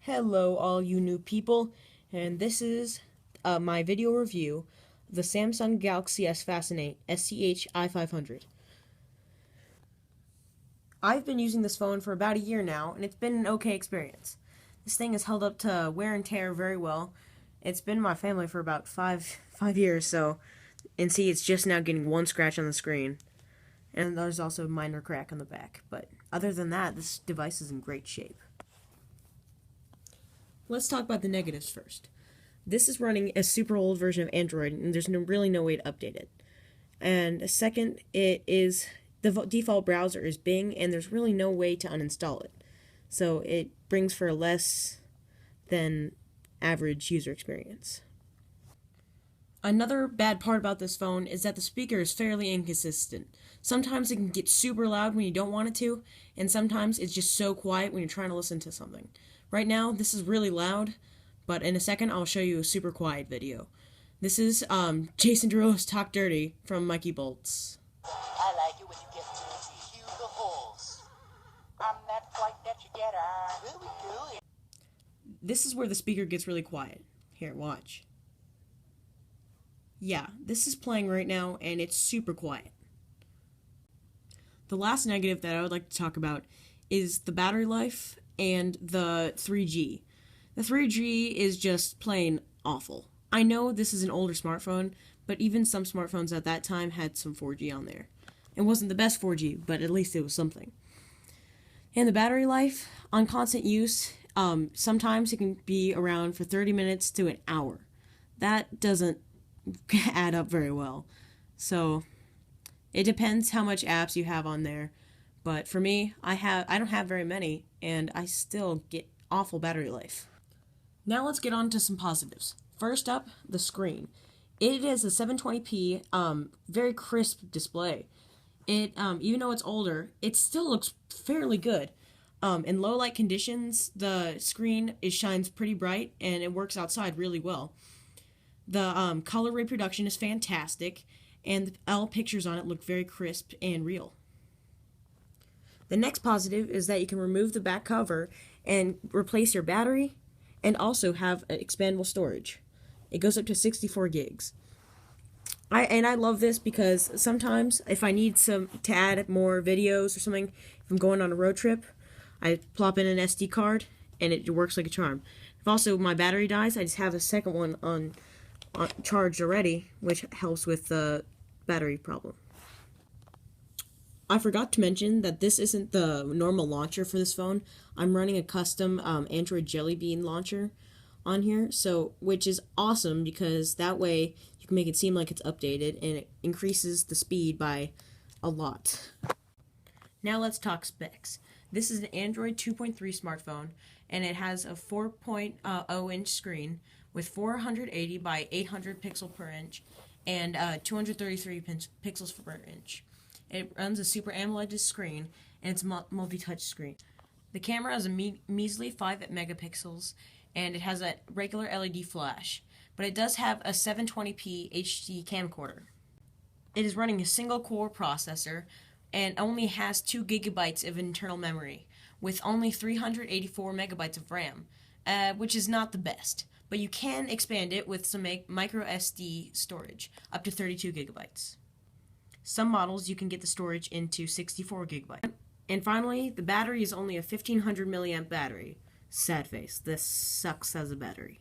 Hello all you new people, and this is my video review of the Samsung Galaxy S Fascinate SCH i500. I've been using this phone for about a year now, and it's been an okay experience. This thing has held up to wear and tear very well. It's been in my family for about five years, and see, it's just now getting one scratch on the screen. And there's also a minor crack on the back, but other than that, this device is in great shape. Let's talk about the negatives first. This is running a super old version of Android, and there's really no way to update it. And second, the default browser is Bing, and there's really no way to uninstall it. So it brings for a less than average user experience. Another bad part about this phone is that the speaker is fairly inconsistent. Sometimes it can get super loud when you don't want it to, and sometimes it's just so quiet when you're trying to listen to something. Right now, this is really loud, but in a second, I'll show you a super quiet video. This is Jason Derulo's Talk Dirty from Mikey Bolts. I like it when you get to hew the holes. On that flight that you get on. Really cool. This is where the speaker gets really quiet. Here, watch. Yeah, this is playing right now, and it's super quiet. The last negative that I would like to talk about is the battery life and the 3G. The 3G is just plain awful. I know this is an older smartphone, but even some smartphones at that time had some 4G on there. It wasn't the best 4G, but at least it was something. And the battery life, on constant use, sometimes it can be around for 30 minutes to an hour. That doesn't add up very well. So it depends how much apps you have on there. But for me, I don't have very many, and I still get awful battery life. Now let's get on to some positives. First up, the screen. It is a 720p, very crisp display. It, even though it's older, it still looks fairly good. In low light conditions, the screen shines pretty bright, and it works outside really well. The color reproduction is fantastic, and all pictures on it look very crisp and real. The next positive is that you can remove the back cover and replace your battery and also have expandable storage. It goes up to 64 gigs. I love this because sometimes if I need to add more videos or something, if I'm going on a road trip, I plop in an SD card and it works like a charm. If also my battery dies, I just have a second one on charged already, which helps with the battery problem. I forgot to mention that this isn't the normal launcher for this phone. I'm running a custom Android Jelly Bean launcher on here, which is awesome because that way you can make it seem like it's updated and it increases the speed by a lot. Now let's talk specs. This is an Android 2.3 smartphone, and it has a 4.0 inch screen with 480 by 800 pixel per inch and 233 pixels per inch. It runs a Super AMOLED screen, and it's multi-touch screen. The camera has a measly 5 megapixels, and it has a regular LED flash, but it does have a 720p HD camcorder. It is running a single-core processor, and only has 2 gigabytes of internal memory, with only 384 megabytes of RAM, which is not the best, but you can expand it with some micro SD storage, up to 32 gigabytes. Some models you can get the storage into 64 gigabytes. And finally, the battery is only a 1500 milliamp battery. Sad face, this sucks as a battery.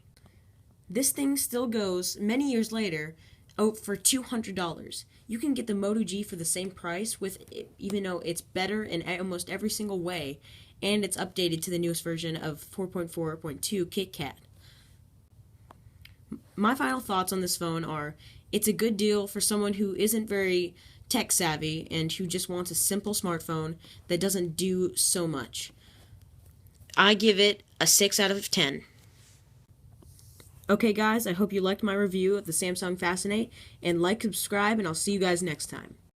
This thing still goes, many years later, out for $200. You can get the Moto G for the same price, even though it's better in almost every single way, and it's updated to the newest version of 4.4.2 KitKat. My final thoughts on this phone are, it's a good deal for someone who isn't very tech savvy and who just wants a simple smartphone that doesn't do so much. I give it a 6 out of 10. Okay guys, I hope you liked my review of the Samsung Fascinate, and like, subscribe, and I'll see you guys next time.